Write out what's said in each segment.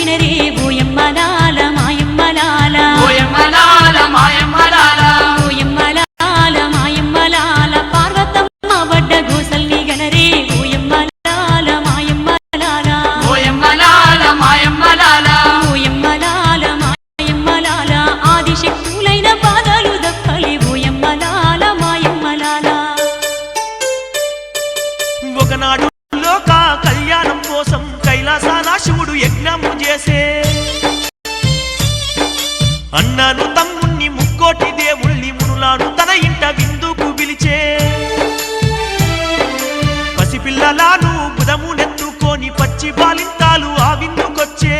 వినరే ఓయమ్మలాల మాయమ్మలాల ఓయమ్మలాల మాయమ్మలాల ఓయమ్మలాల మాయమ్మలాల పార్వతమ్మ వడ్డ గోసల్ని గనరే ఓయమ్మలాల మాయమ్మలాల ఓయమ్మలాల మాయమ్మలాల ఓయమ్మలాల మాయమ్మలాల ఆదిశక్తులైన పాదాలు దక్కలే ఓయమ్మలాల మాయమ్మలాల ఒకనాడు లోక కళ్యాణం కోసం కైలాసాల శివుడు యజ్ఞము చేసే అన్నను తమ్ముణ్ణి ముక్కోటి దేవుళ్ళి మునులాను తన ఇంట విందుకు పిలిచే పసిపిల్లలాను బుధమునెత్తుకొని పచ్చి బాలింతాలు ఆ విందుకొచ్చే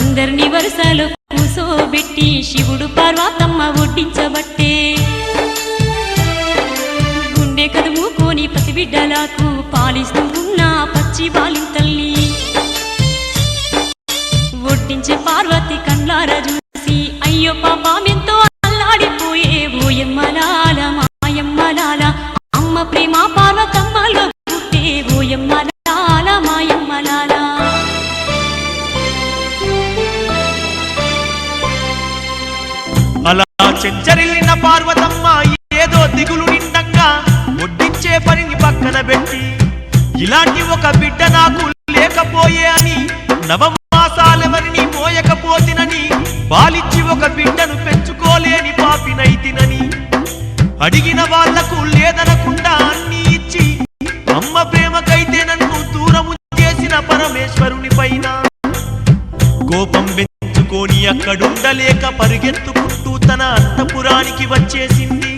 అందర్ని వరుసలో కూసోబెట్టి శివుడు పార్వతమ్మ ఒడ్డించబట్టే గుండె కదుముకొని పసిబిడ్డలకు పాలిస్తూ ఉన్న పచ్చి బాలింతల్ని ఒడ్డించే పార్వతి కళ్ళార చూసి అయ్యో పాపమెంతో అల్లాడిపోయే ఓయమ్మలాల మాయమ్మలాల అమ్మ ప్రేమ పార్వతమ్మలో పుట్టే ఓయమ్మలాల మాయమ్మలాల అలా చెంచరిల్లిన పార్వతమ్మ ఏదో దిగులు నిండంగా ఒడ్డించే పనిని పక్కన పెట్టి ఇలాంటి ఒక బిడ్డ నాకు లేకపోయే అని నవమాసాలెవరిని మోయకపోతినని పాలిచ్చి ఒక బిడ్డను పెంచుకోలేని పాపినైతినని అడిగిన వాళ్లకు లేదనకుండా అన్ని ఇచ్చి అమ్మ ప్రేమకైతే నన్ను దూరము చేసిన పరమేశ్వరుని పైన కోపం పెంచుకొని అక్కడుండలేక పరిగెత్తుకుంటూ తన అంతఃపురానికి వచ్చేసింది.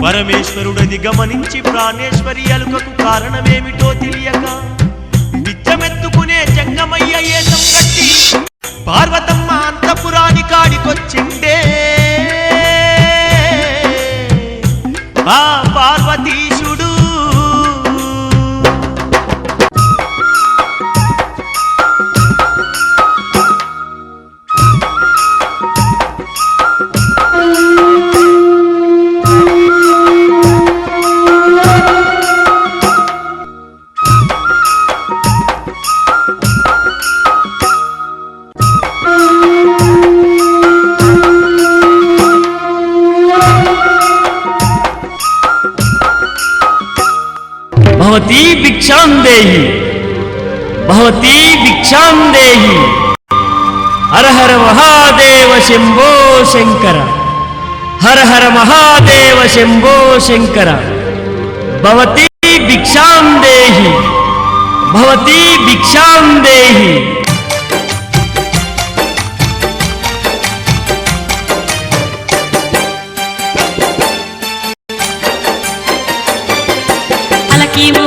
పరమేశ్వరుడది గమనించి ప్రాణేశ్వరి అలుకకు కారణమేమిటో తెలియక బిచ్చమెత్తుకునే జంగమయ్య ఏసం కట్టి పార్వతమ్మ అంతఃపురాని కాడికొచ్చిండే. ఆ పార్వతీశుడు భవతీ భిక్షాం దేహి భవతీ భిక్షాం దేహి. హర హర మహాదేవ శంభో శంకర, హర హర మహాదేవ శంభో శంకర. భవతీ భిక్షాం దేహి భవతీ భిక్షాం దేహి.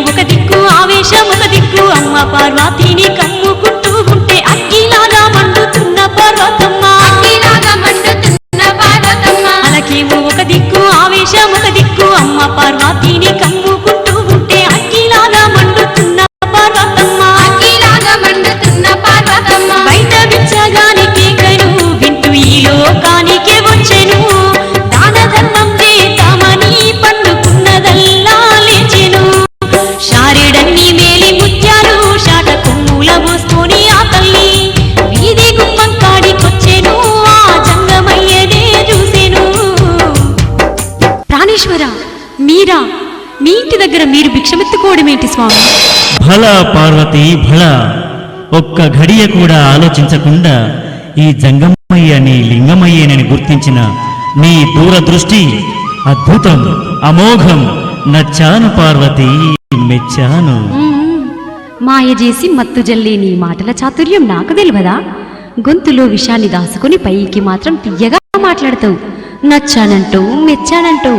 ఒక దిక్కు ఆవేశం ఒక దిక్కు అమ్మ పార్వతిని కమ్ముకుంటూ ఉంటే అగ్గిలాగా మండుతున్న పార్వతమ్మ, అలాకేమో ఒక దిక్కు ఆవేశం ఒక దిక్కు అమ్మ పార్వతిని కమ్ముకుంటూ ఉంటే అగ్గిలాగా మండుతున్న పార్వతమ్మ, బయట బిచ్చగాని కేకను వింటూ ఈ లోకానికే వచ్చెను. దాన ధర్మం చేద్దామని పండుకున్నదల్లా లేచెను. శారీడన్ని మేలి ముత్యాలు షాట కొమ్ముల మోసుకొని ఆ తల్లి వీధి గుమ్మం కాడికొచ్చెను. ఆ జంగమయ్యనే చూసెను. ప్రాణేశ్వర, మీరా? మీ ఇంటి దగ్గర మీరు భిక్షమెత్తుకోవడమేంటి స్వామి? భళ పార్వతి భళ. ఒక్క ఘడియ కూడా ఆలోచించకుండా ఈ జంగమయ్యని లింగమయ్యనని గుర్తించిన నీ దూరదృష్టి అద్భుతం, అమోఘం. నచ్చాను పార్వతి, మెచ్చాను. మాయ చేసి మత్తు జల్లి నీ మాటల చాతుర్యం నాకు తెలియదా? గొంతులో విషాన్ని దాసుకుని పైకి మాత్రం తీయగా మాట్లాడతావు. నచ్చానంటూ మెచ్చానంటూ,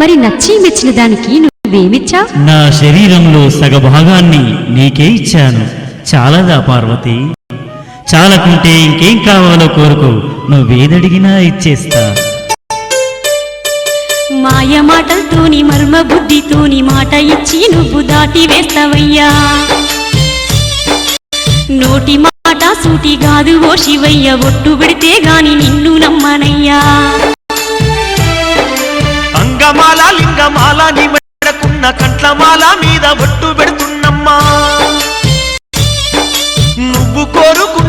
మరి నచ్చి మెచ్చిన దానికి నువ్వేమిచ్చా? నా శరీరంలో సగభాగాన్ని నీకే ఇచ్చాను. చాలదా పార్వతి? చాలకుంటే ఇంకేం కావాలో కోరుకో, నువ్వేదడిగినా ఇచ్చేస్తా. మాయ మాటలతోని మర్మ బుద్ధితోని మాట ఇచ్చి నువ్వు దాటి వేస్తావయ్యా. నోటి మాట సూటి కాదు ఓ శివయ్య, ఒట్టు పెడితే గాని నిన్ను నమ్మనయ్యా. అంగమాల లింగమాల నీ మెడకున్న కంట్లమాల మీద ఒట్టు పెడుతున్నమ్మా.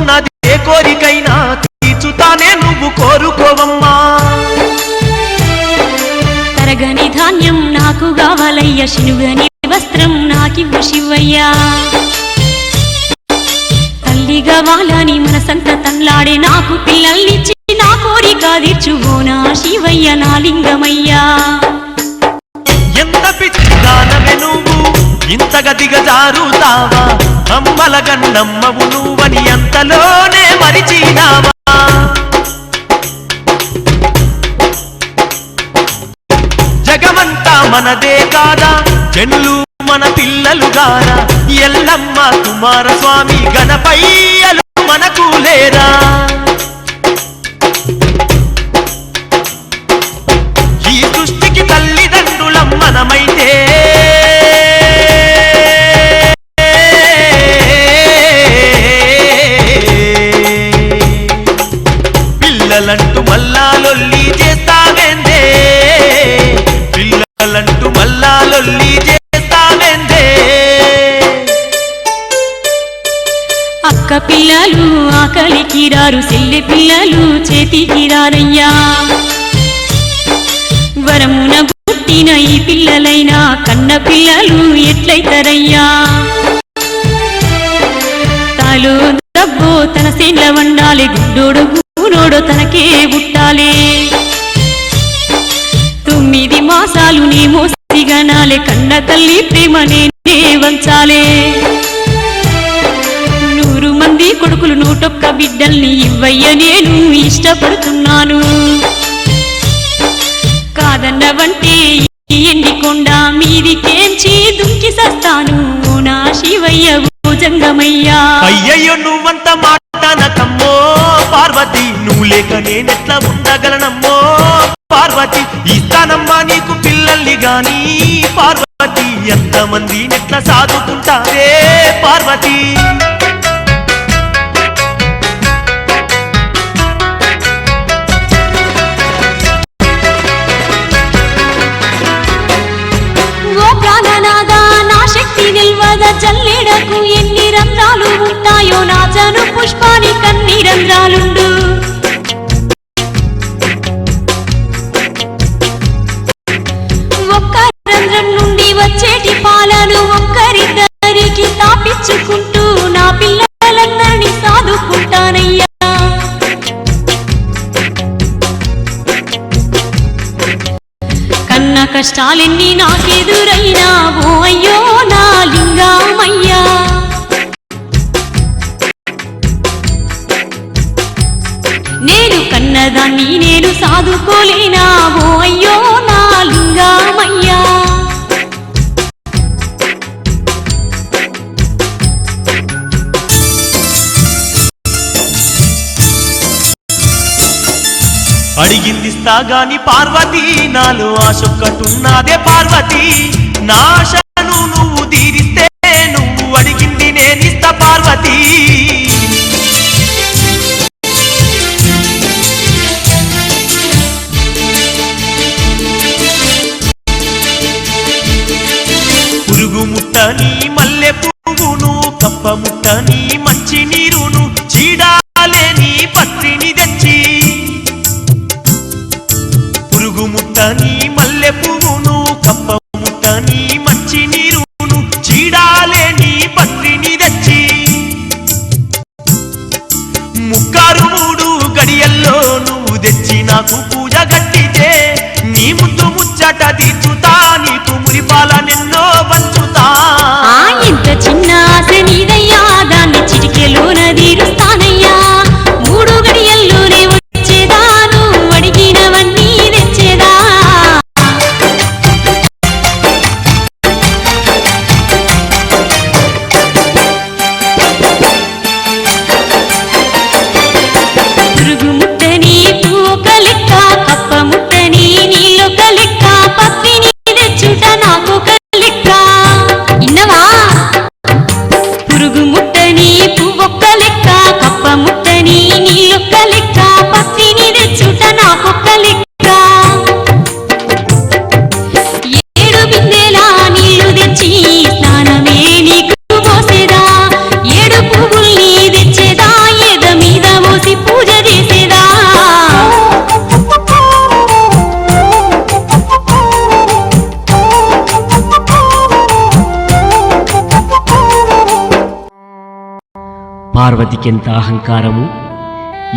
కోరుకున్నది ఏ కోరికైనా తీర్చుతానే నువ్వు కోరుకోవమ్మా. తరగని ధాన్యం నాకు కావాలయ్య, శినుగని వస్త్రం నాకివ్వు శివయ్యా. తల్లి కావాలని మనసంత తన్లాడే నాకు పిల్లల్నిచ్చి నా కోరిక తీర్చువోనా శివయ్య నా లింగమయ్యా. ఎంత పిచ్చిదానవే నువ్వు ఇంతగా దిగజారుతావా, అమ్మల గన్నమ్మవు నువ్వని అంతలోనే మరిచినావా. జగమంతా మనదే కాదా, జనులు మన పిల్లలు గారా, ఎల్లమ్మ కుమారస్వామి గణపయ్యలు మనకు లేరా. ఈ సృష్టికి తల్లిదండ్రులం మనమైతే పిల్లలంటూ మల్లాలొల్లి చేస్తావేందే, పిల్లలంటూ మల్లాలొల్లి చేస్తావేందే. అక్క పిల్లలు ఆకలికి రారు, చెల్లి పిల్లలు చేతికి రారయ్యా. వరమున పుట్టిన ఈ పిల్లలైనా కన్న పిల్లలు ఎట్లయితారయ్యా. తాలో డబ్బో తన సేన్ల వండాలి, గుడ్డోడు గూనోడు తనకే పుట్టాలి. 9 మాసాలు నీ మోసిగనాలే, కన్న తల్లి ప్రేమ నేనే వంచాలే. 100 మంది కొడుకులు 101 బిడ్డల్ని ఇవ్వయ్య నేను ఇష్టపడుతున్నాను. కాదన్నవంటే ఎండికొండ మీదికేంచి దుంకి సస్తాను నా శివయ్య భుజంగమయ్యా. అయ్యయ్యో నువ్వంత మాటనకమ్మో పార్వతి, నువ్వు లేక నేనెట్లా ఉండగలనమ్మో పార్వతి. ఇస్తానమ్మా నీకు పిల్లల్ని గాని పార్వతి, ఎంతమంది నెట్లా సాదుకుంటారే పార్వతి. జల్లేడకు ఎన్ని రంధ్రాలు ఉంటాయో, నా జను పుష్పాని కన్ని రంధ్రాలుండు. ఒక్క రంధ్రం నుండి వచ్చేటి పాలను ఒక్కరిద్దరికి తాపించుకుంటూ నా పిల్లలందరినీ సాదుకుంటానయ్యా. కన్న కష్టాలెన్ని నాకెదురైనా ఓ అయ్యో నా లింగమయ్యా. నేను కన్నదాన్ని నేను సాదుకోలేనా ఓ అయ్యో నా లింగమయ్యా. అడిగిందిస్తా గాని పార్వతి, నాలో ఆశొక్కటున్నాదే పార్వతి. నా ఆశను నువ్వు తీరిస్తే నువ్వు అడిగింది నేనిస్తా పార్వతి. పురుగు ముట్టని మల్లె పువ్వును, కప్ప ముట్టని మంచి నీరును, చీడాలేని పత్రిని తెచ్చి. పురుగు ముట్టని మల్లె పువ్వును, కప్ప ముట్టని మంచి నీరును, చీడాలేని పత్రిని తెచ్చి. 3 గడియల్లో నువ్వు తెచ్చి నాకు పూజ గట్టితే, నీ ముద్దు ముచ్చట తీర్చుతా, నీకు మురిపాల నిన్నో పంచుతా. ఇంత చిన్న ఆశ నీదయ్యా, దాన్ని చిటికెలోన తీరుస్తానయ్యా. 3 గడియల్లోనే వచ్చేదా, నువ్వు అడిగినవన్నీ తెచ్చేదా. పురుగు ముట్టని పువ్వొక లెక్క, కప్ప ముట్టని నీళ్ళొక లెక్క, పత్రిని తెచ్చుట నాకొక లెక్క. పార్వతికెంత అహంకారము!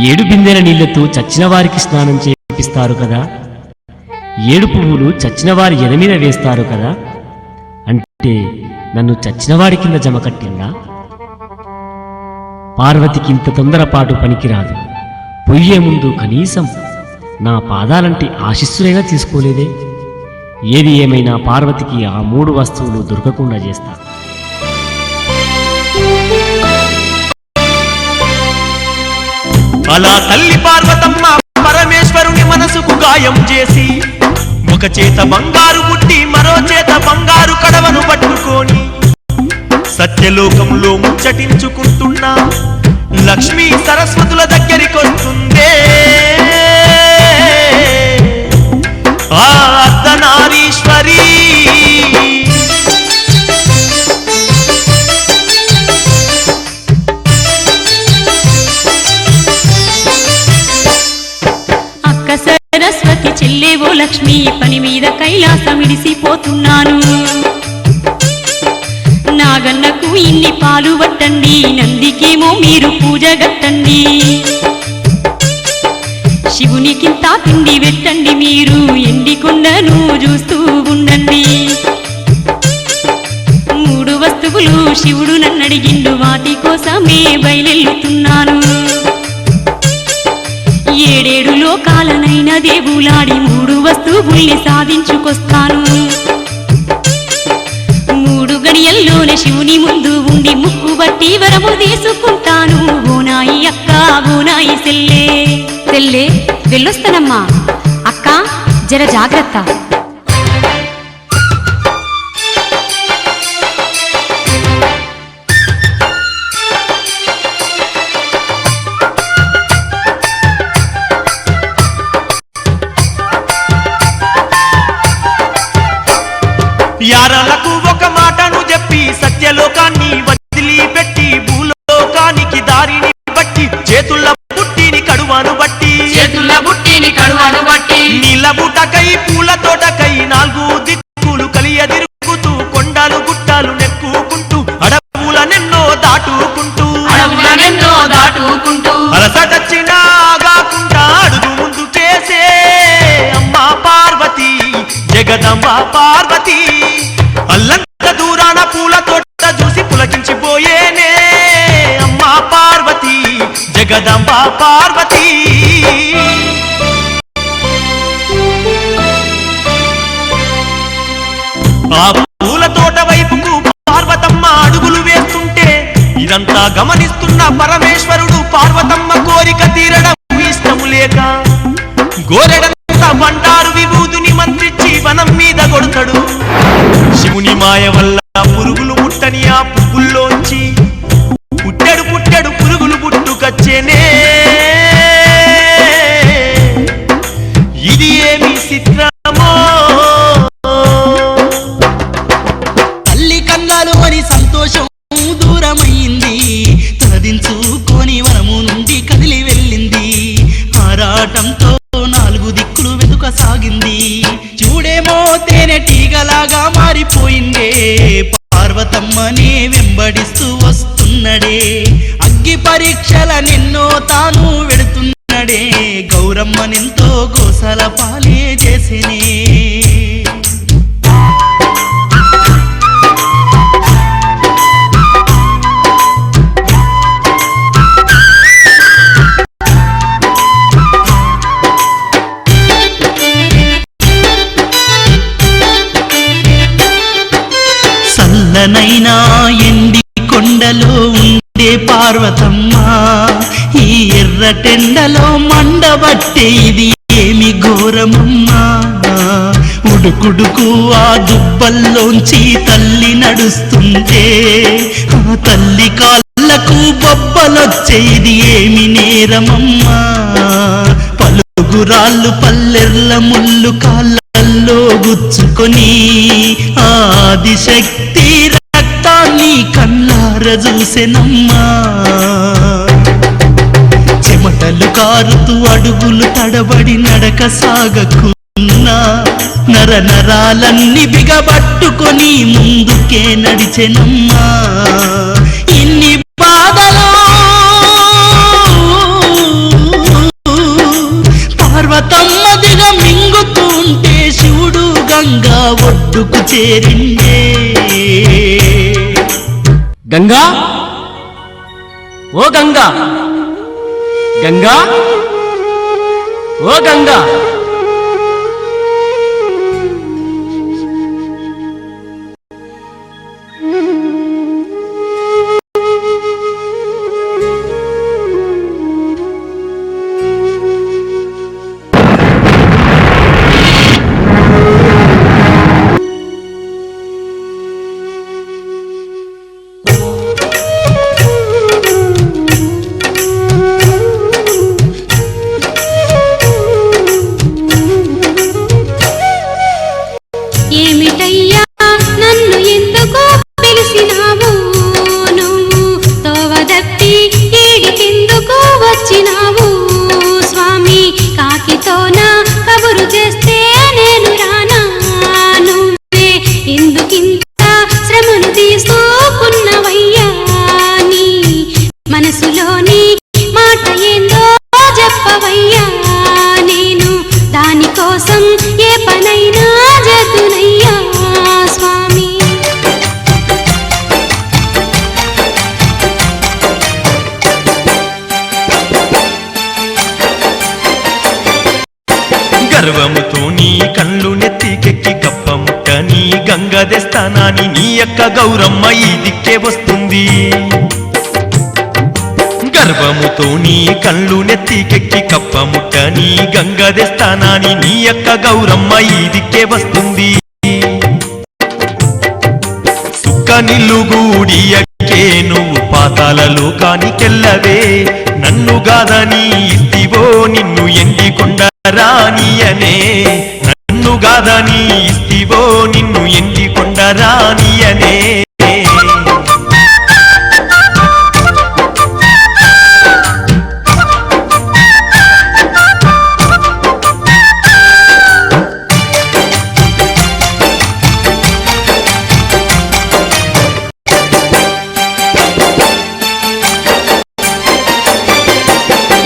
7 బిందెల నీళ్లతో చచ్చిన వారికి స్నానం చేపిస్తారు కదా, 7 పువ్వులు చచ్చిన వారి ఎద మీద వేస్తారు కదా, అంటే నన్ను చచ్చినవాడి కింద జమ కట్టిందా? పార్వతికి ఇంత తొందరపాటు పనికిరాదు. పొయ్యే ముందు కనీసం నా పాదాలంటి ఆశీస్సులైనా తీసుకోలేదే. ఏది ఏమైనా పార్వతికి ఆ 3 వస్తువులు దొరకకుండా చేస్తా. అలా తల్లి పార్వతమ్మ పరమేశ్వరుని మనసుకు గాయం చేసి ఒక చేత బంగారు బుట్టి మరో చేత బంగారు కడవను పట్టుకొని సత్యలోకంలో ముచ్చటించుకుంటున్న లక్ష్మీ సరస్వతుల దగ్గరికొస్తుందే ఆ అర్ధనారీశ్వరి. అక్క సరస్వతి చెల్లేవో లక్ష్మి, పని మీద కైలాసమిడిసిపోతున్నాను. నాగన్నకు ఇన్ని పాలు పట్టండి, నందికేమో మీరు పూజ గట్టండి. శివునికింత పిండి పెట్టండి, మీరు ఎండి కొండను చూస్తూ ఉండండి. 3 వస్తువులు శివుడు నన్నడిగిండు, వాటి కోసమే బయలెల్లుతున్నాను. 7 లోకాలనైనా దేవులాడి 3 వస్తువుల్ని సాధించుకొస్తాను. 3 గడియల్లోనే శివుని ముందు ఉండి ముక్కు బట్టి వరము తీసుకుంటాను. ఓనాయి అక్క, ఓనాయి సెల్లే. సెల్లే వెళ్ళొస్తానమ్మా. అక్క జర జాగ్రత్త. యారలకు ఒక మాటను చెప్పి సత్యలోకాన్ని వదిలిపెట్టి భూలోకానికి దారిని బట్టి చేతుల బుట్టిని కడువాను బట్టి నీళ్ళ బుటకై పూల తోటకై 4 దిక్కులు కలియదిరుగుతూ కొండలు గుట్టలు నెక్కుకుంటూ అడవులనెన్నో దాటుకుంటూ అలసటచ్చినా ఆగాకుండా అడుగు ముందు చేసే అమ్మా పార్వతి, జగదంబ పార్వతి. అల్లంత దూరాన పూల తోట చూసి పులకించిపోయేనే అమ్మా పార్వతి, జగదంబ పార్వతి. ఆ పూల తోట వైపుకు పార్వతమ్మ అడుగులు వేస్తుంటే ఇదంతా గమనిస్తున్న పరమేశ్వరుడు పార్వతమ్మ కోరిక తీరడం ఇష్టము లేక గోరెడంతా బండారు విభూతిని మంత్రించి వనం మీద కొడతాడు. శివుని మాయ వల్ల పురుగులు పుట్టని ఆ పువ్వుల్లోంచి పుట్టెడు పురుగులు పుట్టుకొచ్చేనే. ఇది ఏమి చిత్రమో! తల్లి కన్నాలు అని సంతోషం దూరమైంది, తలదించుకొని వనము నుండి కదిలి వెళ్ళింది. ఆరాటంతో 4 దిక్కులు వెతుకసాగింది. చూడేమో తేనెటీగలాగా మారిపోయిందే, పార్వతమ్మనే వెంబడిస్తూ వస్తున్నడే. అగ్గి పరీక్షల నిన్నో తాను వెడుతున్నడే, గౌరమ్మనెంతో గోసల పాలే చేసినే. చల్లనైనా ఎండి కొండలో ఉండే పార్వతమ్మ, ఈ ఎర్రటెండలో మండబట్టే ఇది ఏమి ఘోరమమ్మా. ఉడుకుడుకు ఆ దుబ్బల్లోంచి తల్లి నడుస్తుంటే ఆ తల్లి కాళ్ళకు బొబ్బలొచ్చేది ఏమి నేరమమ్మా. పలుగురాళ్ళు పల్లెర్ల ముళ్ళు కాళ్ళల్లో గుచ్చుకొని ఆదిశక్తి రక్తాన్ని కళ్ళార చూసెనమ్మా. చెమటలు కారుతూ అడుగులు తడబడి నడక సాగకున్నా నర నరాలన్నీ బిగబట్టుకొని ముందుకే నడిచెనమ్మా. ఇన్ని బాధలో ఒడ్డుకు చేరిందే. గంగా, ఓ గంగా, గంగా, ఓ గంగా. ఏమిటయ్యా నన్ను ఎందుకో పిలిసినావు, నువ్వు తోవదప్పి ఈడికెందుకు వచ్చినావు స్వామి, కాకితోన కబురు చేస్తే నేను రానా, నువ్వే ఎందుకింత శ్రమను తీసుకున్నవయ్యా, నీ మనసులోని మాట ఏందో చెప్పవయ్యా, నేను దానికోసం ఏ పనైనా చేతునయ్యా స్వామి. గర్వముతో నీ కళ్ళు నెత్తికెక్కి కప్పముట్ట నీ గంగ తెస్తానాని నీ యొక్క గౌరమ్మ ఈ దిక్కే వస్తుంది. గర్వముతో నీ కళ్ళు నెత్తికెక్కి కప్పముట్ట నీ గంగ తెస్తానాని నీ యొక్క గౌరమ్మ ఈ దిక్కే వస్తుంది. సుక్క నిల్లుగూడియక్కే నువ్వు పాతాల లోకానికెళ్ళవే, నన్ను గాదని ఇస్తివో నిన్ను ఎండికొండ రానియనే, నన్ను గాదని ఇస్తివో నిన్ను ఎండికొండ రానియనే.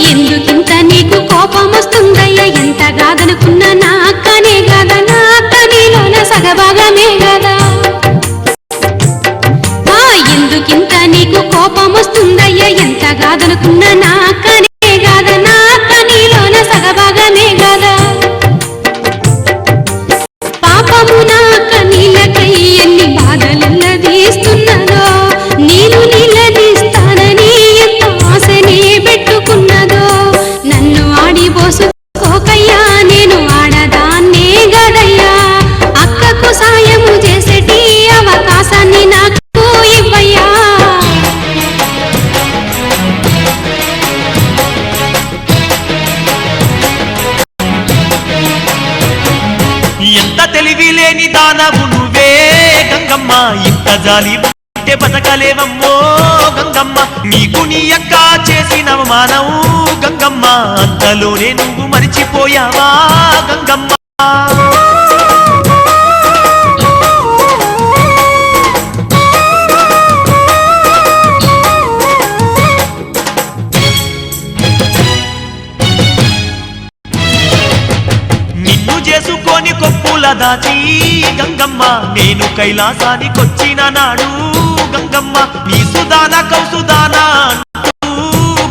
ఎందుకింత నీకు కోపం వస్తుందయ్యా, ఎంత కాదనుకున్నా నా అక్కనే కాదా, నా అక్క నీలోన సగభాగమే కదా. ఎందుకింత నీకు కోపం వస్తుందయ్యా, ఎంత కాదనుకున్నా నా అక్కనే కాదా, నా అక్క నీలోన సగభాగమే కదా. పాపము నా అక్క నీళ్ళకై ఎన్ని బాధలెల్లదీస్తున్నదో, నేను నీళ్ళదీస్తానని ఎంత ఆశనే పెట్టుకున్నదో, నన్ను ఆడిపోసుకోకయ్యా నేను ఆడదాన్నే గదయ్యా, అక్కకు సాయము చేసేటి అవకాశాన్ని నాకు ఇవ్వయ్యా. ఎంత తెలివి లేని దానవు నువ్వే గంగమ్మ, ఇంత జాలి ఉంటే బతకలేవమ్మో గంగమ్మ, నీకు నీ అక్క చేసిన అవమానం గంగమ్మ, అంతలోనే నువ్వు మరిచిపోయావా గంగమ్మ. నిన్ను చేసుకొని కొప్పుల దాచి గంగమ్మ, నేను కైలాసానికొచ్చిన నాడు గంగమ్మ, నీ సుదాన కౌసుదాన అంటూ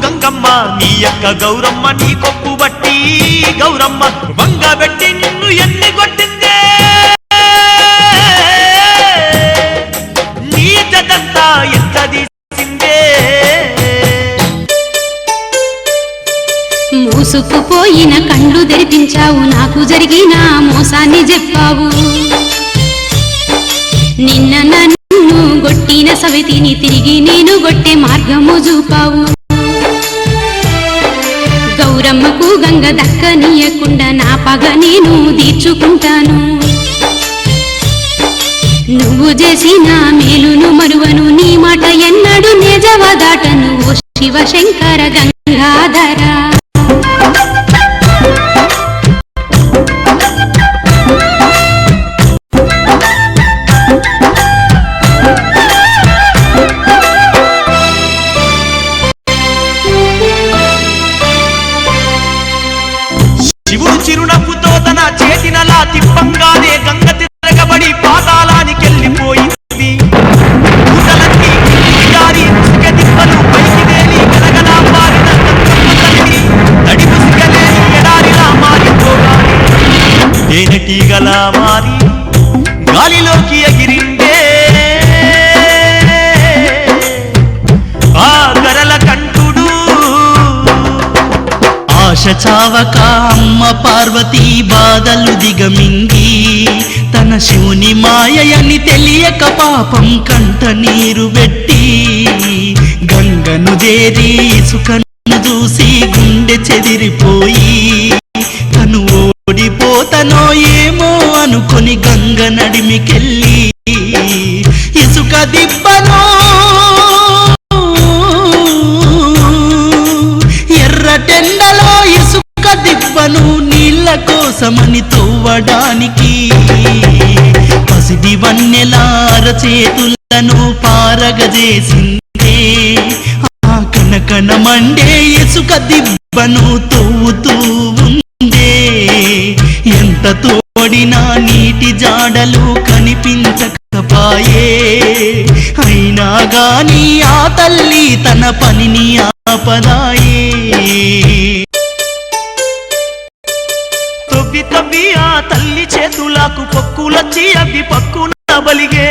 గంగమ్మ, నీ యొక్క గౌరమ్మ నీ కొప్పు బట్టి గౌరమ్మ వంగబెట్టి నిన్ను ఎన్ని కొట్టిందే, నీ జదంతా ఎంత తీసిందే. మూసుకుపోయిన కళ్ళు తెరిపించావు, నాకు జరిగిన మోసాన్ని చెప్పావు, నిన్న నన్ను గొట్టిన సవితిని తిరిగి నేను గొట్టే మార్గము చూపావు. గౌరమ్మకు గంగ దక్కనీయకుండా నా పగ నేను తీర్చుకుంటాను, నువ్వు చేసిన మేలును మరువను, నీ మాట ఎన్నడు నిజవదాటను ఓ శివశంకర గంగాధర. శివుడు చిరునవ్వుతో తన చేతినలా తిప్పంగానే గంగ తిరగబడి ఆశ చావక అమ్మ పార్వతీ బాధలు దిగమింగి తన శివుని మాయని తెలియక పాపం కంట నీరు పెట్టి గంగను చేరి ఇసుకను చూసి గుండె చెదిరిపోయి తను ఓడిపోతనో ఏమో అనుకొని గంగ నడిమికెళ్ళి ఇసుక దిబ్బనో ఎర్రటెండలో ఇసుక దిబ్బను నీళ్ళ కోసమని తవ్వడానికి పసిడి వన్నెలార చేతులను పారగజేసిందే ఆ కనకన మండే ఇసుక దిబ్బను తవ్వుతూ ఉందే ఎంత తోడినా నీటి జాడలు కనిపించకపాయే అయినా గాని ఆ తల్లి తన పనిని ఆపదాయే తవ్వి తవ్వి ఆ తల్లి చేతులకు పొక్కులొచ్చి అవి పక్కున బలిగే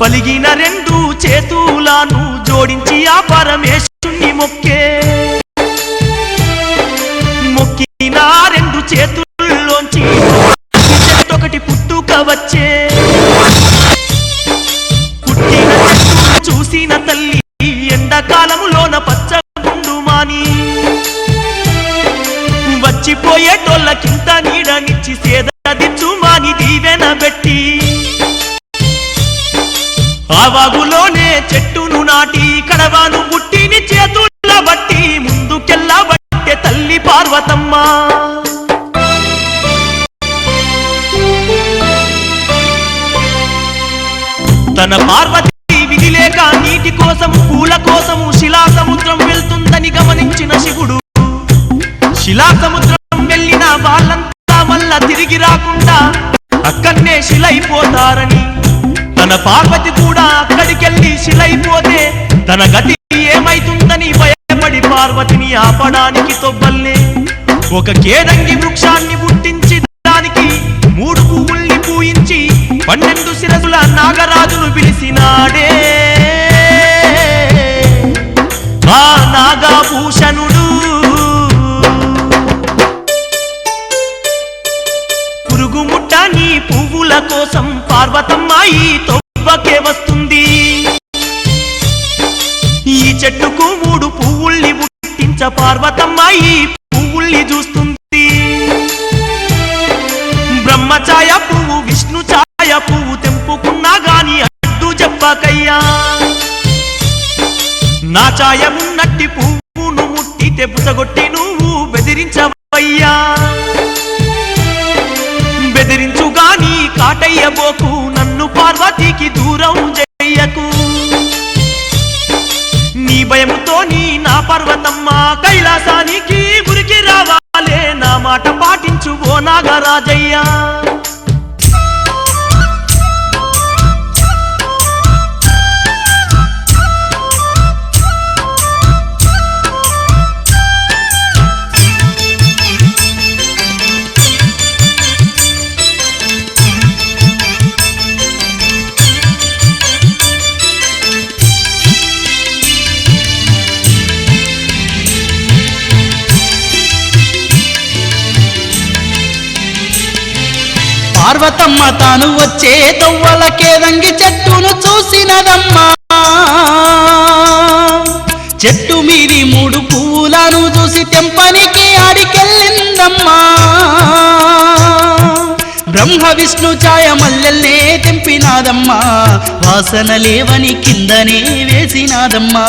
పలిగిన రెండు చేతులను జోడించి ఆ పరమేశ్వరుని మొక్కే మొక్కిన రెండు చేతుల్లోంచి చెట్టొకటి పుట్టుక వచ్చే పుట్టిన చెట్టు చూసిన తల్లి ఎండాకాలములోన పచ్చగుండు మాని వచ్చిపోయేటోళ్ళకింత నీడనిచ్చి సేదదిచ్చు మాని దీవెన పెట్టి ఆ వాగులోనే చెట్టును నాటి కడవాను పుట్టిని చేతుల బట్టి ముందుకెళ్ళా బట్టే తల్లి పార్వతమ్మ తన పార్వతి విధి లేక నీటి కోసము పూల కోసము శిలా సముద్రం వెళ్తుందని గమనించిన శివుడు శిలా సముద్రం వెళ్ళిన వాళ్ళంతా మళ్ళా తిరిగి రాకుండా అక్కడనే శిలైపోతారని తన పార్వతి కూడా అక్కడికెళ్ళి శిలైపోతే తన గతి ఏమైతుందని భయపడి పార్వతిని ఆపడానికి తొవ్వల్నే ఒక కేదంగి వృక్షాన్ని పుట్టించి దానికి 3 పువ్వుల్ని పూయించి 12 శిరసుల నాగరాజును పిలిచినాడే ఆ నాగభూషణుడు పురుగుముట్ట నీ పువ్వుల కోసం పార్వతమ్మ ఈ తొవ్వకే వస్తుంది ఈ చెట్టుకు 3 పువ్వుల్ని పుట్టించ పార్వతమ్మ ఈ పువ్వుల్ని చూస్తుంది బ్రహ్మఛాయ పువ్వు విష్ణు ఛాయ పువ్వు తెంపుకున్నా గాని అడ్డు చెప్పకయ్యా నా ఛాయమున్నట్టి పువ్వును ముట్టితే పుసగొట్టి నువ్వు బెదిరించవయ్యా బెదిరించుగాని కాటయ్యబోకు నన్ను పార్వతికి దూరం చెయ్యకు నీ భయముతో నా పర్వతమ్మ కైలాసానికి ఉరికి రావాలే నా మాట పాటించు ఓ నాగరాజయ్యా పార్వతమ్మ తాను వచ్చే తొవ్వల కేదంగి చెట్టును చూసినదమ్మా చెట్టు మీది 3 పువ్వులను చూసి తెంపనికి ఆడికెళ్ళిందమ్మా బ్రహ్మ విష్ణు ఛాయ మల్లెల్నే తెంపినాదమ్మా వాసన లేవని కిందనే వేసినాదమ్మా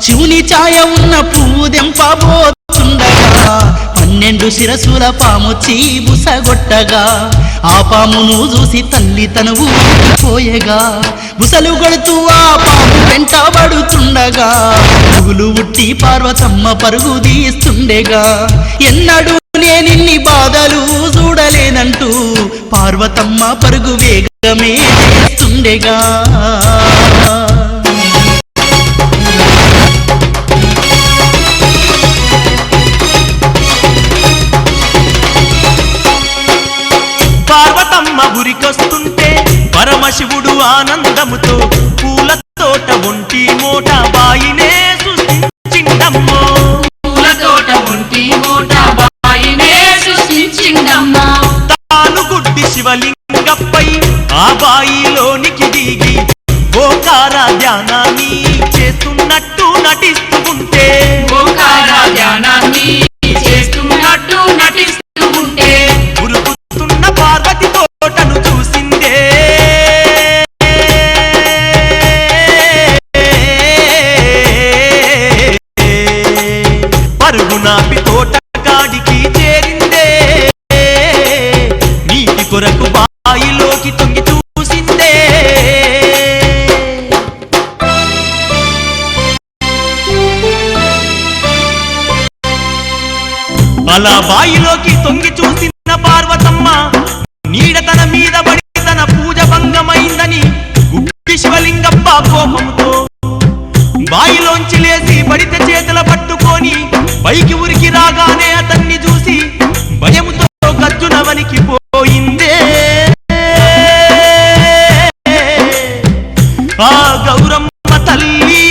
శివుని ఛాయ ఉన్న పువ్వు దెంపబోతుండగా 12 శిరసుల పామొచ్చి బుసగొట్టగా ఆ పామును చూసి తల్లి తనువు పోయగా బుసలు కొడుతూ ఆ పాము వెంటబడుతుండగా పువ్వులు ఉట్టి పార్వతమ్మ పరుగు తీస్తుండేగా ఎన్నడూ నేనిన్ని బాధలు చూడలేనంటూ పార్వతమ్మ పరుగు వేగమే చేస్తుండేగా పార్వతమ్మ గురికొస్తుంటే పరమశివుడు ఆనందముతో పూల తోట ఒంటి మోట బాయినే సృష్టించిండమ్మో పూల అలా బాయిలోకి తొంగి చూసిన పార్వతమ్మ నీడ తన మీద పడి తన పూజ భంగమైందని గుప్పి శివలింగప్ప కోపంతో బాయిలోంచి లేచి బడిత చేతుల పట్టుకొని పైకి ఉరికి రాగానే అతన్ని చూసి భయముతో గజ్జున వణికిపోయిందే ఆ గౌరమ్మ తల్లి.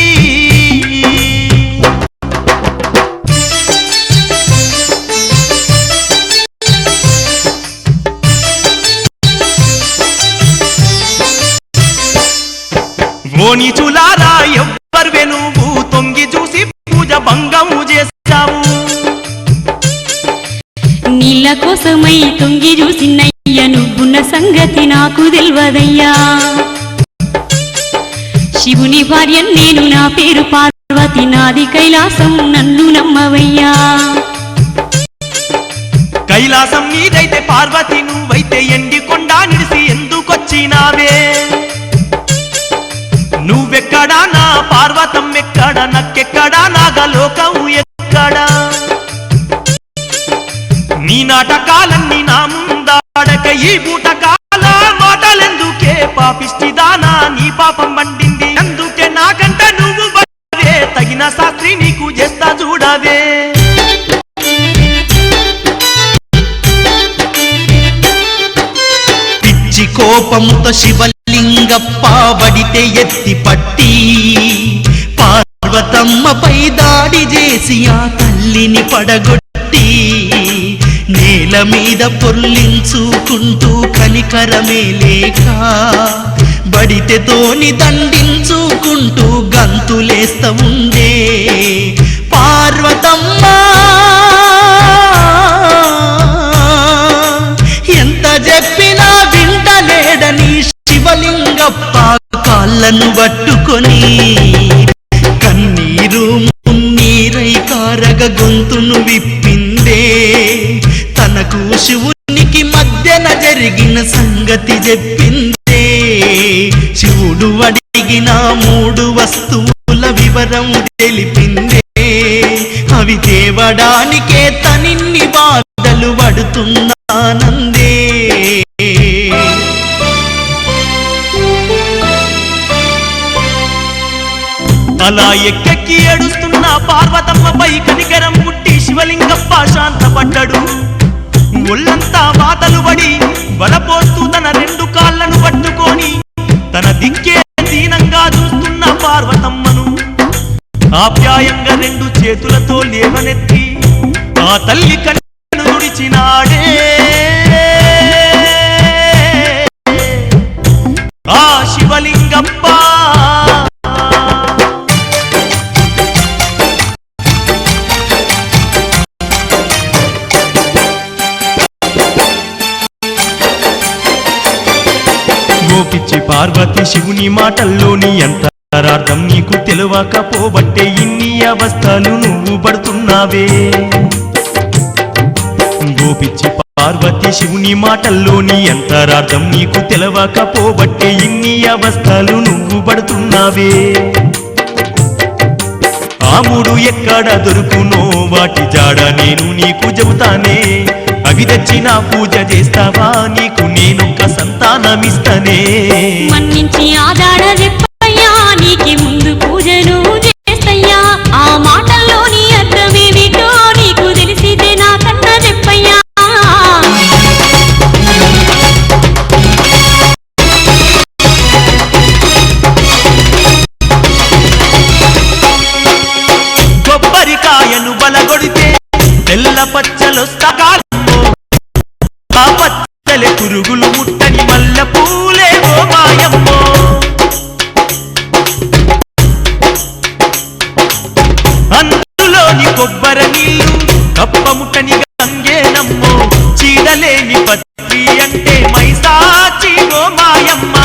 ఓని చులారా ఎవ్వరువే నువ్వు తొంగి చూసి పూజ భంగము చేశావు. నీళ్ళ కోసమై తొంగి చూసినయ్య నువ్వున్న సంగతి నాకు తెలియదయ్యా. శివుని భార్య నేను, నా పేరు పార్వతి, నాది కైలాసం, నన్ను నమ్మవయ్యా. కైలాసం నీదైతే పార్వతి నువ్వైతే ఎండి కొండ నిడిసి ఎందుకొచ్చినావే? నువ్వెక్కడా నా పార్వతం ఎక్కడా, నక్కెక్కడా నాగలోకం ఎక్కడా? నీ నాటకాలన్నీ నా ముందాడక ఈ బూటకాల మాటలెందుకే పాపిష్టిదానా నీ పాపం పండింది అందుకే నాకంట నువ్వు బరే తగిన శాస్త్రి నీకు చేస్తా చూడవే. పిచ్చి కోపంతో శివలింగప్ప బడితే ఎత్తి పట్టి పార్వతమ్మపై దాడి చేసి ఆ తల్లిని పడగొట్టి నేల మీద పొర్లించుకుంటూ కనికరమే లేక బడితెతోని దండించుకుంటూ గంతులేస్త ఉండే పార్వతమ్మ. ఎంత చెప్పినా వింటలేడని శివలింగప్ప కాళ్ళను పట్టుకొని కన్నీరు మున్నీరై కారగ గొంతును విప్పిందే. తనకు శివునికి మధ్యన జరిగిన సంగతి చెప్పిందే. శివుడు అడిగిన 3 వస్తువుల వివరం తెలిపిందే. అవి తేవడానికే తనిన్ని బాధలు పడుతున్నానందే. అలా ఎక్కెక్కి ఏడుస్తున్న పార్వతమ్మపై కనికరం పుట్టి శివలింగప్ప శాంతపడ్డాడు. ఒళ్ళంతా వాతలు పడి వలపోస్తూ తన 2 కాళ్ళను పట్టుకొని తన దిక్కే దీనంగా చూస్తున్న పార్వతమ్మను ఆప్యాయంగా 2 చేతులతో లేవనెత్తి ఆ తల్లి కన్ను తుడిచినాడే. ఆ శివలింగప్ప గోపిచ్చి పార్వతి శివుని మాటల్లోని అంతరార్థం నీకు తెలియకపోబట్టే ఇన్ని అవస్థలు నువ్వు పడుతున్నావే. గోపిచ్చి పార్వతి శివుని మాటల్లోని అంతరార్థం నీకు తెలియకపోబట్టే ఇన్ని అవస్థలు నువ్వు పడుతున్నావే. ఆ 3 ఎక్కడ దొరుకునో వాటి జాడ నేను నీకు చెబుతానే. అవి తెచ్చిన పూజ చేస్తావా నీకు నేనొక్క సంతానమిస్తనే. మన్నించి ఆదాడ చెప్పయ్యా, నీకి ముందు పూజను చేస్తయ్యా. ఆ మాటల్లోని అర్థమేమిటో నీకు తెలిసితే నాకన్నా చెప్పయ్యా. కొబ్బరికాయను బలగొడితే తెల్ల పచ్చలొస్తకాలమ్మో. ఆ పచ్చలే పురుగులు ముట్టని మల్ల పూలేవో మాయమ్మో. అందులోని కొబ్బరి నీళ్ళు కప్పముట్టని గంగేనమ్మో. చీడలేని పత్రి అంటే మైసాచిగో మాయమ్మ.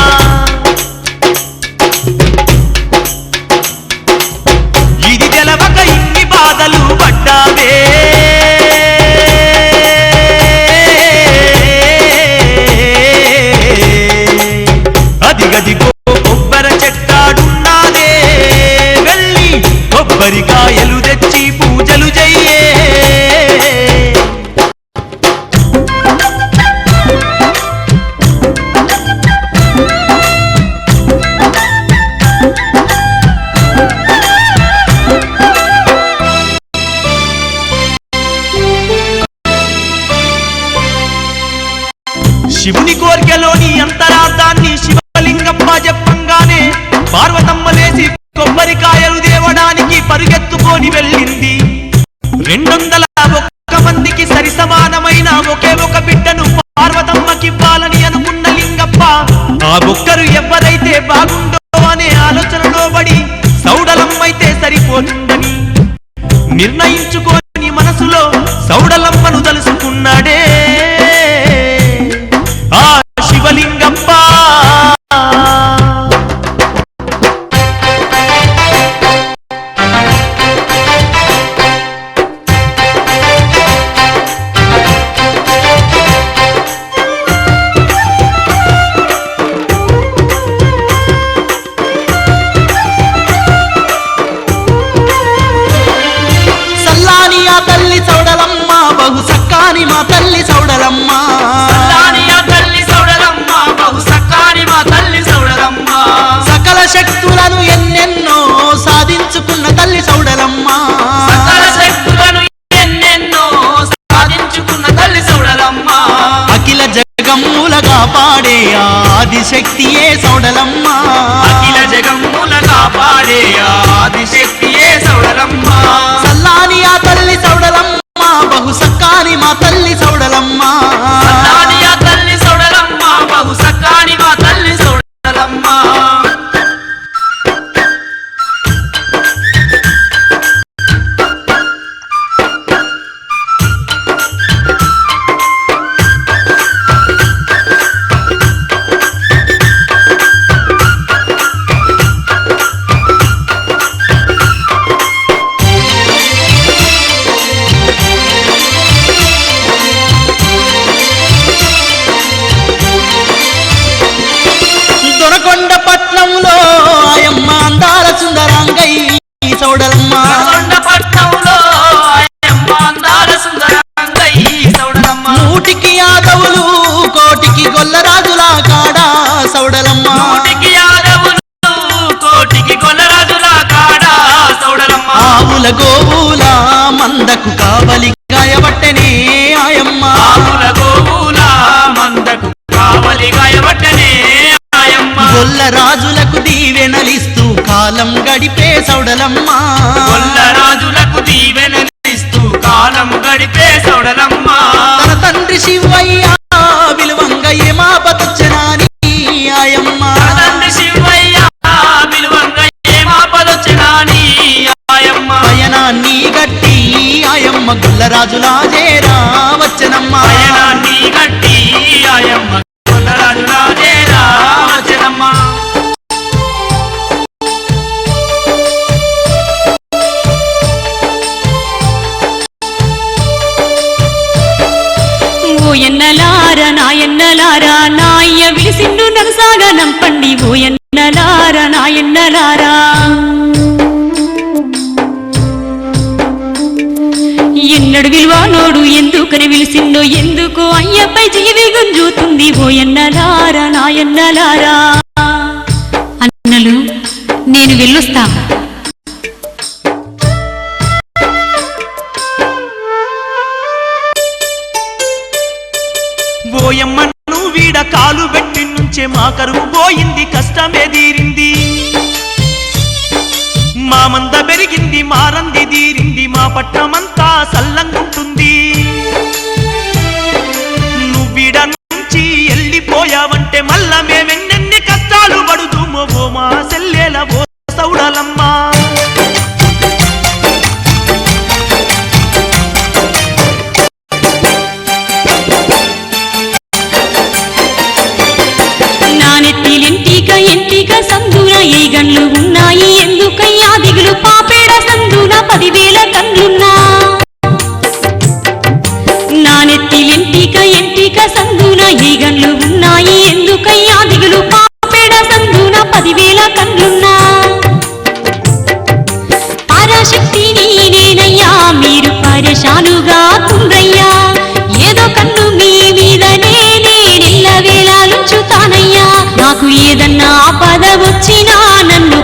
ఇది తెలవక ఇన్ని బాధలు పడ్డావే. అదిగదిగో కొబ్బరి చెట్టాడున్నాదే, వెళ్ళి కొబ్బరికాయలు తెచ్చి పూజలు చెయ్యే. శివుని కోరికలోని అంతరార్థాన్ని శివలింగప్ప చెప్పంగానే పార్వతమ్మ లేచి కొబ్బరికాయలు దేవడానికి పరుగెత్తుకొని వెళ్ళింది. 201 మందికి సరి సమానమైన ఒకే ఒక బిడ్డను పార్వతమ్మకివ్వాలని అనుకున్న లింగప్ప ఆ ఒక్కరు ఎవరైతే బాగుండో అనే ఆలోచనలో పడి సౌడలమ్మైతే సరిపోతుందని నిర్ణయించుకొని మనసులో సౌడలమ్మను తలుసుకున్నాడే ఆ శివలింగప్ప. సల్లాని ఆ తల్లి సౌడలమ్మ బహు సక్కాని మా తల్లి సౌడలమ్మ సల్లాని ఆ తల్లి సౌడలమ్మ బహు సక్కాని మా తల్లి సౌడలమ్మ సకల శక్తులను ఎన్నెన్నో సాధించుకున్న తల్లి సౌడలమ్మ సకల శక్తులను ఎన్నెన్నో సాధించుకున్న తల్లి సౌడలమ్మ అఖిల జగమ్ములగా పాడే ఆదిశక్తియే సౌడలమ్మ అఖిల జగమ్ముల కాపాడే ఆదిశక్తియే సౌడలమ్మ సల్లాని ఆ తల్లి సౌడలమ్మ బహు సక్కాని మా తల్లి సౌడలమ్మ సల్లాని ఆ తల్లి సౌడలమ్మ బహు సక్కాని మా తల్లి సౌడలమ్మ దొరకొండ పట్నంలో ఆయమ్మ అందాల సుందరాంగై సౌడలమ్మ పట్నంలో ఆయమ్మ అందాల సుందరంగై సౌడలమ్మ నూటికి యాదవులు కోటికి గొల్లరాజుల కాడ సౌడలమ్మ నూటికి యాదవులు కోటికి కొలరాజుల కాడ సౌడలమ్మ ఆవుల గోవుల మందకు కావలి గాయబట్టనే ఆయమ్మ ఆవుల గోవుల మందకు కావలి గాయబట్టనే ఆయమ్మ గొల్లరాజులకు దీవెనలిస్తూ కాలం గడిపే సౌడలమ్మ కొల్లరాజులకు దీవెనలిస్తూ కాలం గడిపే సౌడలమ్మ తన తండ్రి శివయ్య విలువంగ ఏమాపతొచ్చనాని ఆయమ్మ తండ్రి శివయ్య విలువంగ ఏమాపదొచ్చినాని ఆయమ్మ పయనాన్ని గట్టి ఆయమ్మ గొల్లరాజులా చేరా వచ్చనమ్మ పయనాన్ని గట్టి ఆయమ్మ కొల్లరాజుల చేరా వచ్చనమ్మ ఓ ఎన్నలార నాయన్నలారా నాయ్య విలిసిండు నరసాగా నంపండి ఓ ఎన్నలార నాయన్నలారా ఎన్నడు విలువానోడు ఎందుకని విలిసిండో ఎందుకో అయ్యపై జీవి గుంజుతుంది ఓ ఎన్నలారా నాయన్నలారా. అన్నలు నేను వెళ్ళొస్తా. ఓయమ్మను వీడ కాలు పెట్టి నుంచే మా కరువు పోయింది, కష్టమే తీరింది. మా మంద పెరిగింది, మారంది తీరింది, మా పట్టణమంతా సల్లంగుంటుంది. నువ్వీడ నుంచి వెళ్ళిపోయావంటే మళ్ళా మేమెన్నెన్ని కష్టాలు పడుతుమో ఓ మా సెల్లెల ఓ సౌడలమ్మా. నానెత్తిలెంటిక ఎంటిక సందున ఏ గండ్లు ఉన్నాయి ఎందుకయ్యా దిగులు పాపేడ సందున 10,000 కన్నున్నా. నానెత్తిలెంటిక ఎంటిక సందున ఏ గండ్లు ఉన్నాయి ఎందుకయ్యా దిగులు పాపేడ సందున 10,000 కన్నున్నా. పరాశక్తి నేనయ్యా మీరు పరేషానుగా కుండ్రయ్యా, ఏదో కన్ను మీ మీదనే నేనెల్ల వేళాలుంచుతానయ్యా. నాకు ఏదన్నా ఆపద వచ్చినా నన్ను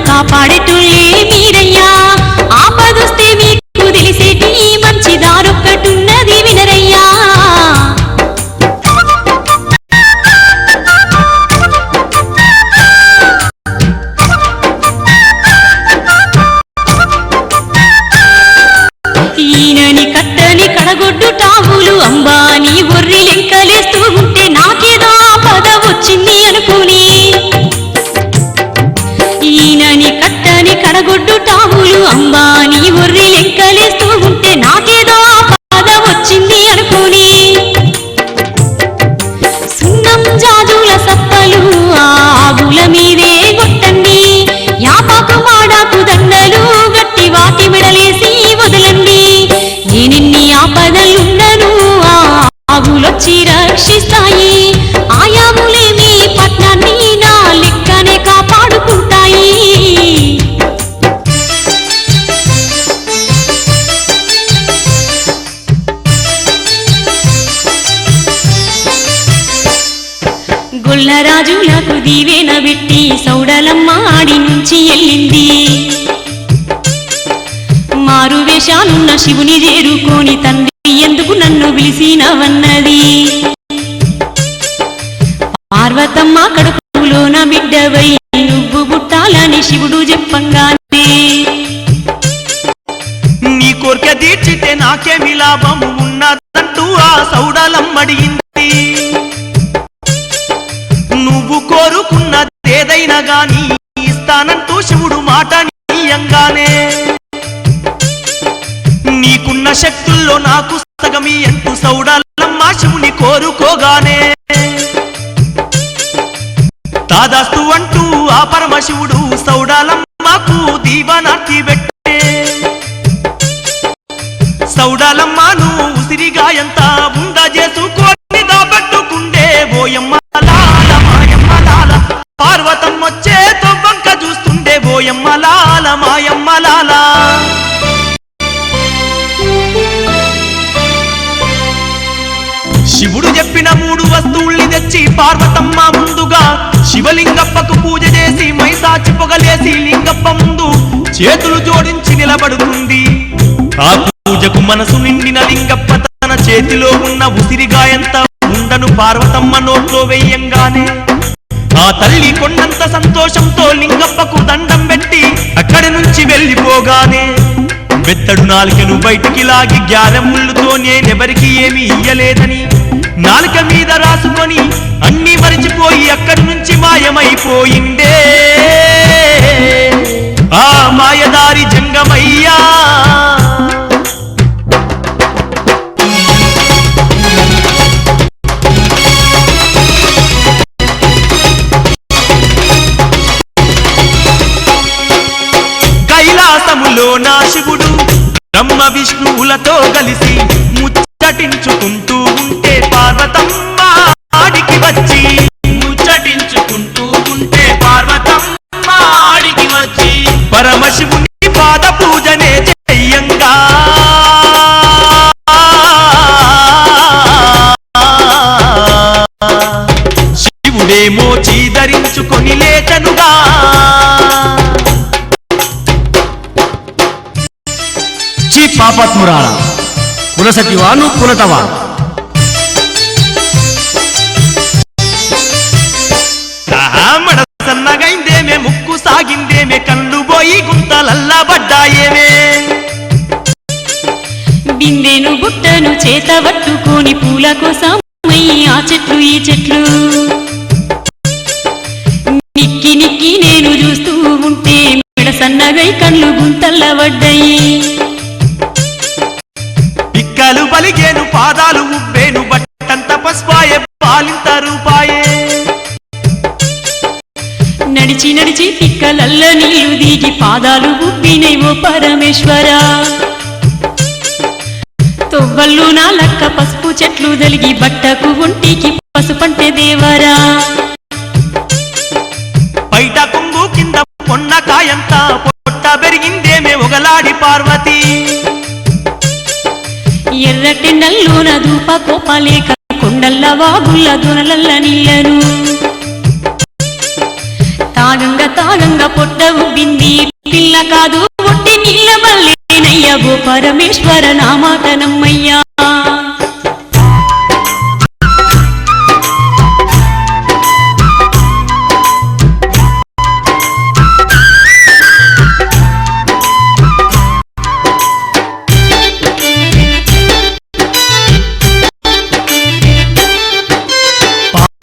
గొల్లరాజులకు దీవెన పెట్టి సౌడలమ్మ ఆడి నుంచి వెళ్ళింది. మారు వేషాలున్న శివుని చేరుకొని తండ్రి ఎందుకు నన్ను పిలిచినవన్నది. పార్వతమ్మ కడుపులోన బిడ్డవై నువ్వు పుట్టాలని శివుడు చెప్పంగానే నీ కోరిక తీర్చితే నాకేమి లాభం ఉన్నదంటూ ఆ సౌడలమ్మడిగింది. నువ్వు కోరుకున్నదేదైనా గాని ఇస్తానంటూ శివుడు మాట నీయంగానే నీకున్న శక్తుల్లో నాకు సగమి అంటూ సౌడలమ్మ శివుని కోరుకోగానే తాదాస్తు అంటూ ఆ పరమశివుడు సౌడలమ్మకు దీవనార్తి పెట్టే. సౌడలమ్మను ఉసిరిగా ఎంత ఉంద చేసుకొని దాబట్టుకుండే. ఓయమ్మ లాల మాయమ్మ లాల పార్వతమ్మొచ్చే తొవ్వంక చూస్తుండే. ఓయమ్మ లాల మాయమ్మ లాల శివుడు చెప్పిన 3 వస్తువుల్ని తెచ్చి పార్వతమ్మ ముందుగా శివలింగప్పకు పూజ చేసి మైసాచి పొగలేసి లింగప్ప ముందు చేతులు జోడించి నిలబడుతుంది. ఆ పూజకు మనసు నిండిన లింగప్ప తన చేతిలో ఉన్న ఉసిరిగాయంత ఉండను పార్వతమ్మ నోట్లో వెయ్యంగానే ఆ తల్లి కొండంత సంతోషంతో లింగప్పకు దండం పెట్టి అక్కడి నుంచి వెళ్ళిపోగానే బెత్తడు నాలుకను బయటికి లాగి జ్ఞానముళ్ళతో నేనెవరికి ఏమి ఇయ్యలేదని నాలుక మీద రాసుకొని అన్నీ మరిచిపోయి అక్కడి నుంచి మాయమైపోయిందే ఆ మాయదారి జంగమయ్యా. కైలాసములో నా శివుడు బ్రహ్మ విష్ణువులతో కలిసి ముచ్చటించుకుంటూ ఉంటే పార్వతమ్మ ఆడికి వచ్చి ముచ్చటించుకుంటూ ఉంటే పార్వతమ్మ ఆడికి వచ్చి పరమశివుని పాద పూజనే చెయ్యంగా శివుడేమో చీదరించుకొని లేచనుగా. చీ పాపాత్మురాల, కులసతివాను కులతవా, సన్నగైందేమే ముక్కు సాగిందేమే కళ్ళు పోయి గుంతలల్లబడ్డాయేమే. బిందెను బుట్టను చేత పట్టుకొని పూల కోసం ఆ చెట్లు ఈ చెట్లు నిక్కి నిక్కి నేను చూస్తూ ఉంటే మెడ సన్నగై కళ్ళు గుంతల్ల పడ్డాయి. పిక్కలు బలిగేను పాదాలు ఉబ్బేను బట్టంత పసుపాయే పాలింత రూపాయే. నడిచి నడిచి పిక్కలల్ల నీళ్లు దిగి పాదాలు ఉబ్బినై ఓ పరమేశ్వర. తొవ్వళ్ళు నా లక్క పసుపు చెట్లు దలిగి బట్టకు ఒంటికి పసుపంటే దేవరా. బయట కొంగు కింద పొన్నకాయంత పొట్ట పెరిగిందేమే ఒగలాడి పార్వతి. ఎర్రటెండల్లోన ధూప కోపాలేక కొండల్ల వాగుల్ల దొనలల్ల నీళ్లను తాగంగా తాగంగా పొట్ట ఉబ్బింది పిల్ల కాదు ఒట్టి నీళ్ళ మల్లేనయ్య ఓ పరమేశ్వర నా మాట నమ్మయ్యా.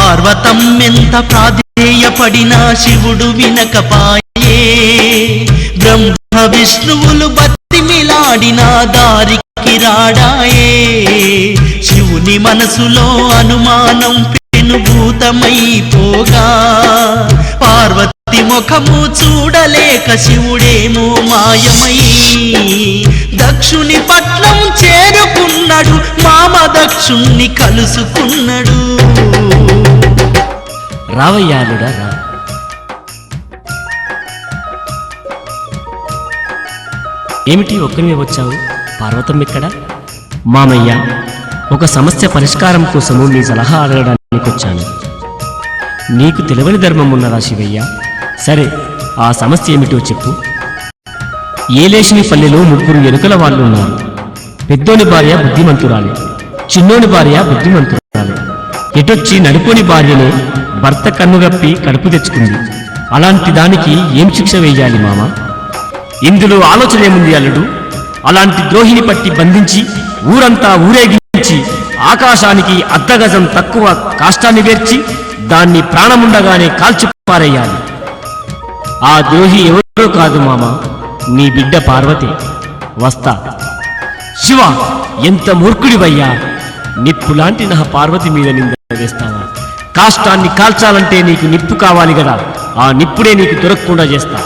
పర్వతం ఎంత ప్రాధేయపడినా శివుడు వినకపాయే. బ్రహ్మ విష్ణువులు బతిమిలాడిన దారికి రాడాయే. శివుని మనసులో అనుమానం పెనుభూతమైపోగా పార్వతి ముఖము చూడలేక శివుడేమో మాయమై దక్షుని పట్నం చేరుకున్నాడు. మామ దక్షుణ్ణి కలుసుకున్నాడు. రావయ్యాలుడా రా. ఏమిటి ఒక్కనివే వచ్చావు? పార్వతం ఎక్కడ? మామయ్య, ఒక సమస్య పరిష్కారం కోసము నీ సలహా అడగడానికి వచ్చాను. నీకు తెలియని ధర్మం ఉన్నదా శివయ్య? సరే, ఆ సమస్య ఏమిటో చెప్పు. ఏలేశిని పల్లెలో 3 ఎలుకల వాళ్ళు ఉన్నారు. పెద్దోని భార్య బుద్ధిమంతురాలే, చిన్నోని భార్య బుద్ధిమంతురాలే. ఎటొచ్చి నడుపోని భార్యనే భర్త కన్నుగప్పి కడుపు తెచ్చుకుంది. అలాంటి దానికి ఏం శిక్ష వేయాలి మామ? ఇందులో ఆలోచన ఏముంది అల్లుడు? అలాంటి ద్రోహిని పట్టి బంధించి ఊరంతా ఊరేగించి ఆకాశానికి అర్ధగజం తక్కువ కాష్టాన్ని వేర్చి దాన్ని ప్రాణముండగానే కాల్చిపారేయాలి. ఆ ద్రోహి ఎవరో కాదు మామ, నీ బిడ్డ పార్వతి. వస్తా. శివ, ఎంత మూర్ఖుడివయ్యా! నిప్పులాంటి నా పార్వతి మీద నింద వేస్తావా? కాష్టాన్ని కాల్చాలంటే నీకు నిప్పు కావాలి కదా, ఆ నిప్పుడే నీకు దొరకకుండా చేస్తా.